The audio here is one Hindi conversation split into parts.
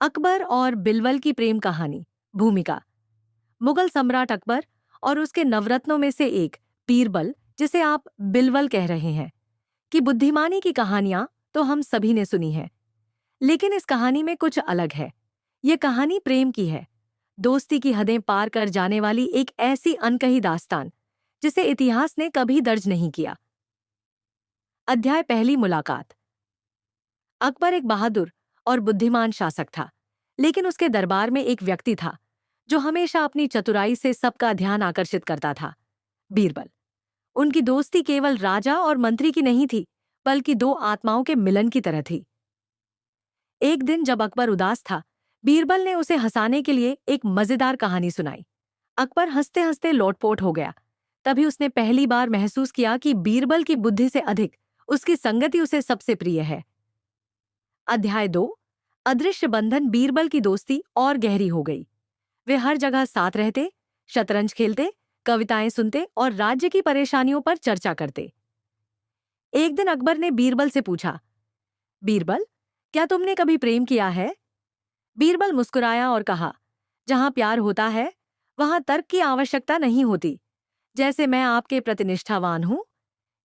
अकबर और बिलवल की प्रेम कहानी। भूमिका। मुगल सम्राट अकबर और उसके नवरत्नों में से एक बीरबल, जिसे आप बिलवल कह रहे हैं, कि बुद्धिमानी की कहानियां तो हम सभी ने सुनी है। लेकिन इस कहानी में कुछ अलग है। ये कहानी प्रेम की है, दोस्ती की हदें पार कर जाने वाली एक ऐसी अनकही दास्तान जिसे इतिहास ने कभी दर्ज नहीं किया। अध्याय पहली, मुलाकात। अकबर एक बहादुर और बुद्धिमान शासक था, लेकिन उसके दरबार में एक व्यक्ति था जो हमेशा अपनी चतुराई से सबका ध्यान आकर्षित करता था, बीरबल। उनकी दोस्ती केवल राजा और मंत्री की नहीं थी, बल्कि दो आत्माओं के मिलन की तरह थी। एक दिन जब अकबर उदास था, बीरबल ने उसे हंसाने के लिए एक मजेदार कहानी सुनाई। अकबर हंसते हंसते लोटपोट हो गया। तभी उसने पहली बार महसूस किया कि बीरबल की बुद्धि से अधिक उसकी संगति उसे सबसे प्रिय है। अध्याय 2, अदृश्य बंधन। बीरबल की दोस्ती और गहरी हो गई। वे हर जगह साथ रहते, शतरंज खेलते, कविताएं सुनते और राज्य की परेशानियों पर चर्चा करते। एक दिन अकबर ने बीरबल से पूछा, बीरबल, क्या तुमने कभी प्रेम किया है? बीरबल मुस्कुराया और कहा, जहां प्यार होता है वहां तर्क की आवश्यकता नहीं होती। जैसे मैं आपके प्रति निष्ठावान हूं,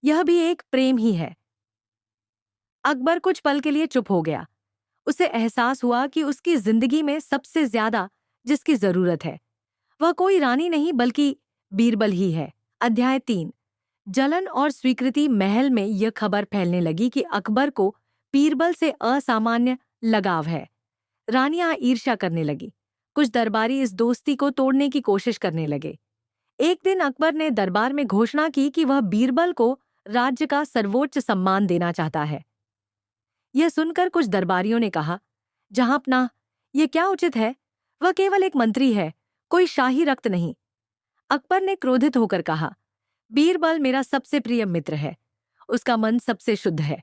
यह भी एक प्रेम ही है। अकबर कुछ पल के लिए चुप हो गया। उसे एहसास हुआ कि उसकी जिंदगी में सबसे ज्यादा जिसकी जरूरत है वह कोई रानी नहीं बल्कि बीरबल ही है। अध्याय 3, जलन और स्वीकृति। महल में यह खबर फैलने लगी कि अकबर को बीरबल से असामान्य लगाव है। रानियां ईर्ष्या करने लगी। कुछ दरबारी इस दोस्ती को तोड़ने की कोशिश करने लगे। एक दिन अकबर ने दरबार में घोषणा की कि वह बीरबल को राज्य का सर्वोच्च सम्मान देना चाहता है। यह सुनकर कुछ दरबारियों ने कहा, जहांपनाह, यह क्या उचित है? वह केवल एक मंत्री है, कोई शाही रक्त नहीं। अकबर ने क्रोधित होकर कहा, बीरबल मेरा सबसे प्रिय मित्र है। उसका मन सबसे शुद्ध है।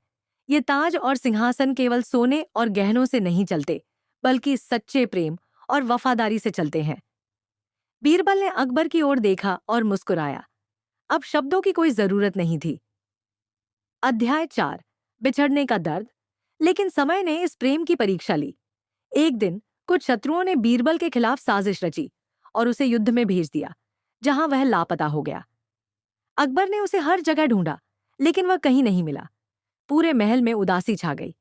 ये ताज और सिंहासन केवल सोने और गहनों से नहीं चलते, बल्कि सच्चे प्रेम और वफादारी से चलते हैं। बीरबल ने अकबर की ओर देखा और मुस्कुराया। अब शब्दों की कोई जरूरत नहीं थी। अध्याय 4, बिछड़ने का दर्द। लेकिन समय ने इस प्रेम की परीक्षा ली। एक दिन कुछ शत्रुओं ने बीरबल के खिलाफ साजिश रची और उसे युद्ध में भेज दिया, जहां वह लापता हो गया। अकबर ने उसे हर जगह ढूंढा, लेकिन वह कहीं नहीं मिला। पूरे महल में उदासी छा गई।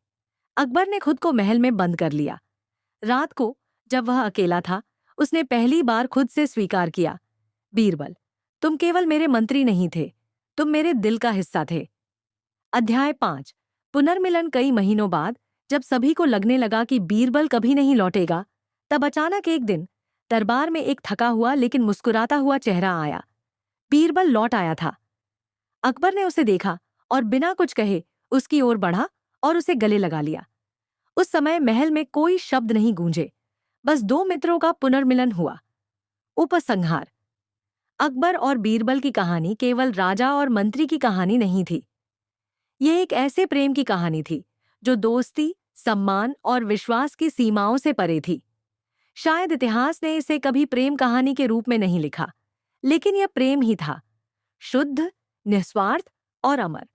अकबर ने खुद को महल में बंद कर लिया। रात को जब वह अकेला था, उसने पहली बार खुद से स्वीकार किया, बीरबल, तुम केवल मेरे मंत्री नहीं थे, तुम मेरे दिल का हिस्सा थे। अध्याय 5, पुनर्मिलन। कई महीनों बाद जब सभी को लगने लगा कि बीरबल कभी नहीं लौटेगा, तब अचानक एक दिन दरबार में एक थका हुआ लेकिन मुस्कुराता हुआ चेहरा आया। बीरबल लौट आया था। अकबर ने उसे देखा और बिना कुछ कहे उसकी ओर बढ़ा और उसे गले लगा लिया। उस समय महल में कोई शब्द नहीं गूंजे, बस दो मित्रों का पुनर्मिलन हुआ। उपसंहार। अकबर और बीरबल की कहानी केवल राजा और मंत्री की कहानी नहीं थी। यह एक ऐसे प्रेम की कहानी थी जो दोस्ती, सम्मान और विश्वास की सीमाओं से परे थी। शायद इतिहास ने इसे कभी प्रेम कहानी के रूप में नहीं लिखा, लेकिन यह प्रेम ही था, शुद्ध, निस्वार्थ और अमर।